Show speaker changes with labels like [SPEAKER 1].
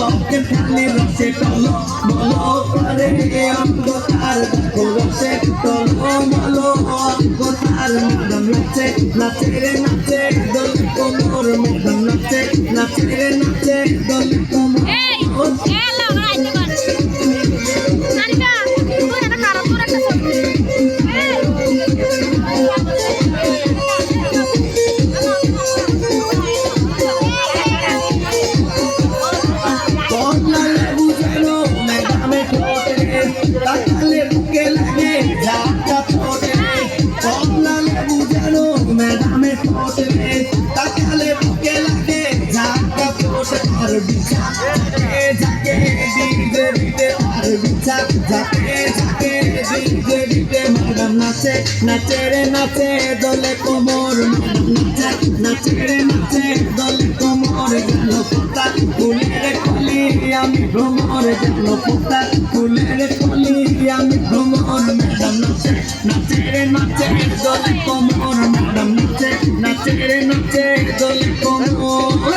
[SPEAKER 1] চোখের খালি রসে টলো বলো করে অঙ্গতার দেখো রসে টলো বলো অঙ্গতার ম্যাডাম নাচে নাচে রে নাচে দোলে কোমর ম্যাডাম নাচে নাচে রে নাচে দোলে কোমর তাকালে বুকে লাগে ঝাপটা ফোটে কমলা লেবু যেন ম্যাডামে ফোটে তাকালে বুকে লাগে ঝাপটা ফোটে আর বিছা ঝাঁকে দিতে দিতে আর বিছা ঝাঁকে ঝাঁকে দিতে দিতে ম্যাডাম নাচে নাচে রে নাচে দোলে কোমর ম্যাডাম নাচে নাচে রে নাচে দোলে কোমর যেন পোতা ফুলের কলি আমি ভ্রমর যেন পোতা ফুলের কলি আমি ভ্রমর ম্যাডাম নাচে নাচে রে নাচে দোলে কোমর ম্যাডাম নাচে নাচে রে নাচে দোলে কোমর